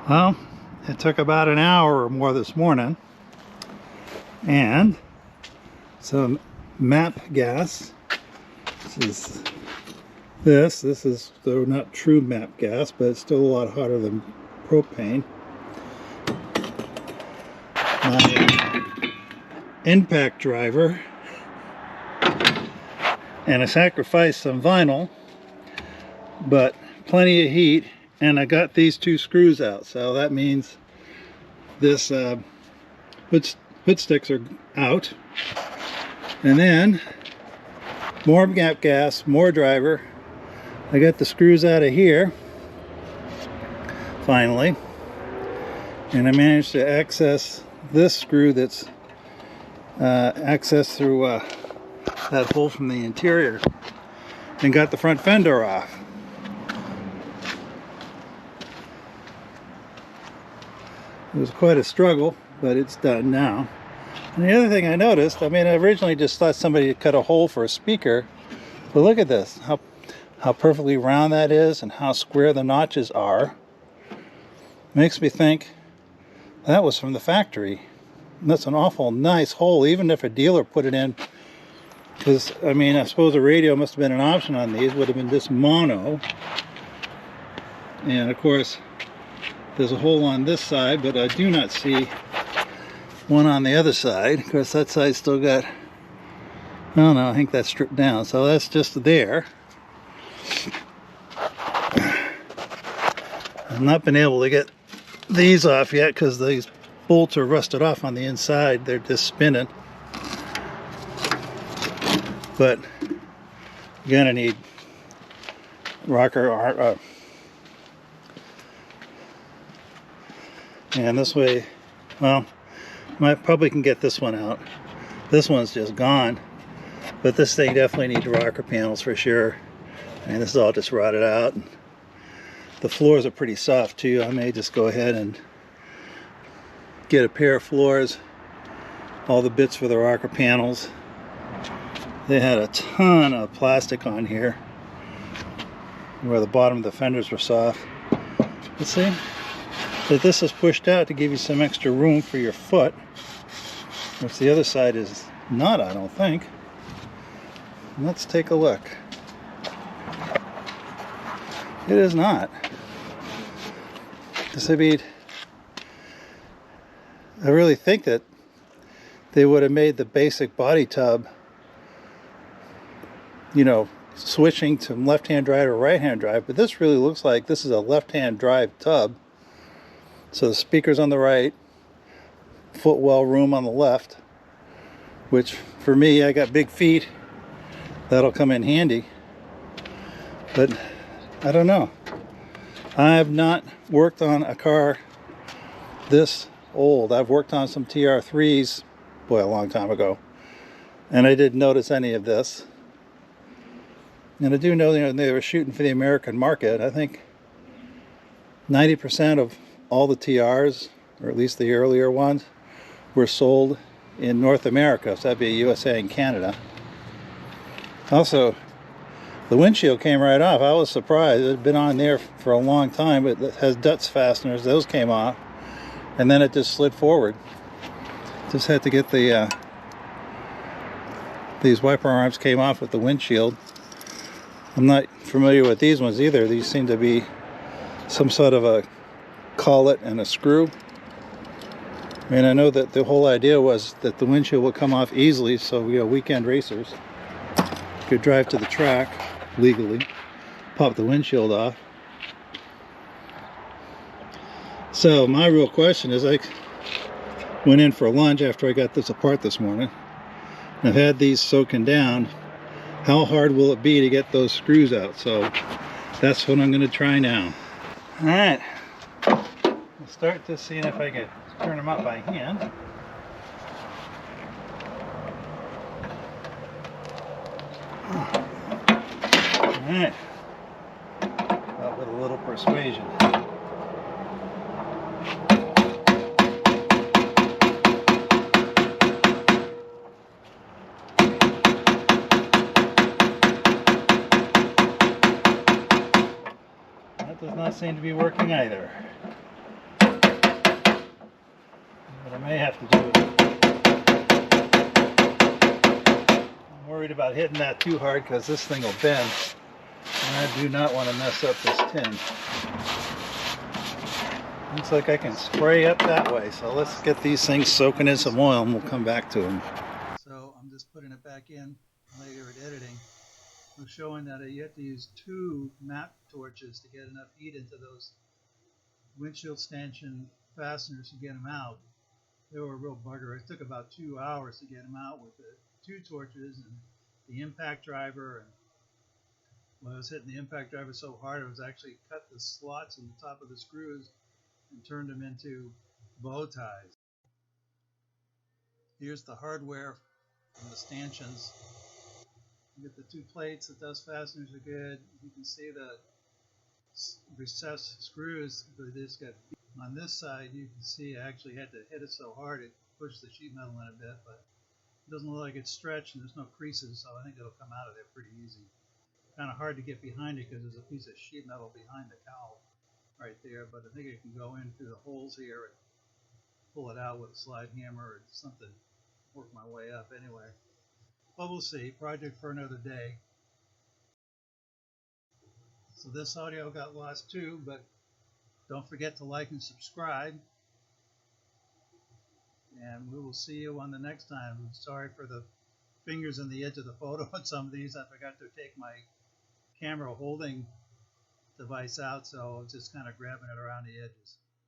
Well, it took about an hour or more this morning, and some MAP gas. This is though not true MAP gas, but it's still a lot hotter than propane. My impact driver, and I sacrificed some vinyl, but plenty of heat, and I got these two screws out, so that means this hood sticks are out. And then more MAP gas, more driver. I got the screws out of here finally, and I managed to access this screw that's accessed through that hole from the interior, and got the front fender off. It was quite a struggle, but it's done now. And the other thing I noticed, I mean, I originally just thought somebody had cut a hole for a speaker, but look at this, how perfectly round that is and how square the notches are. Makes me think that was from the factory. And that's an awful nice hole, even if a dealer put it in, because I mean, I suppose a radio must have been an option on these, would have been just mono. And of course there's a hole on this side, but I do not see one on the other side. Of course that side's still got, I don't know, I think that's stripped down, so that's just there. I've not been able to get these off yet because these bolts are rusted off on the inside. They're just spinning. But you're gonna need rocker, and this way, well, I probably can get this one out. This one's just gone, but this thing definitely needs rocker panels for sure. And this is all just rotted out. The floors are pretty soft too. I may just go ahead and get a pair of floors, all the bits for the rocker panels. They had a ton of plastic on here where the bottom of the fenders were soft. Let's see. But this is pushed out to give you some extra room for your foot, which the other side is not, I don't think. Let's take a look. It is not. I mean, I really think that they would have made the basic body tub, you know, switching to left-hand drive or right-hand drive, but this really looks like this is a left-hand drive tub. So the speaker's on the right, footwell room on the left, which for me, I got big feet, that'll come in handy. But I don't know. I have not worked on a car this old. I've worked on some TR3s, boy, a long time ago, and I didn't notice any of this. And I do know, they were shooting for the American market. I think 90% of all the TRs, or at least the earlier ones, were sold in North America, so that'd be USA and Canada. Also, the windshield came right off. I was surprised. It had been on there for a long time, but it has Dutch fasteners. Those came off, and then it just slid forward. Just had to get the these wiper arms came off with the windshield. I'm not familiar with these ones either. These seem to be some sort of a collet and a screw. I mean, I know that the whole idea was that the windshield would come off easily, so you know, weekend racers could drive to the track legally, pop the windshield off. So my real question is, I went in for lunch after I got this apart this morning. I've had these soaking down. How hard will it be to get those screws out? So that's what I'm going to try now. All right, we'll start just seeing if I can turn them up by hand. Alright, but with a little persuasion. does not seem to be working either. But I may have to do it. I'm worried about hitting that too hard because this thing will bend. And I do not want to mess up this tin. Looks like I can spray up that way. So let's get these things soaking in some oil and we'll come back to them. So I'm just putting it back in later at editing. I'm showing that you have to use 2 map torches to get enough heat into those windshield stanchion fasteners to get them out. They were a real bugger. It took about 2 hours to get them out with the 2 torches and the impact driver. And when I was hitting the impact driver so hard, it was actually cut the slots in the top of the screws and turned them into bow ties. Here's the hardware from the stanchions. You get the 2 plates. The dust fasteners are good. You can see the recessed screws, but they just got on this side. You can see I actually had to hit it so hard it pushed the sheet metal in a bit, but it doesn't look like it's stretched and there's no creases, so I think it'll come out of there pretty easy. Kind of hard to get behind it because there's a piece of sheet metal behind the cowl right there, but I think I can go in through the holes here and pull it out with a slide hammer or something, work my way up anyway. But we'll see. Project for another day. So this audio got lost too, but don't forget to like and subscribe. And we will see you on the next time. I'm sorry for the fingers on the edge of the photo on some of these. I forgot to take my camera holding device out, so I was just kind of grabbing it around the edges.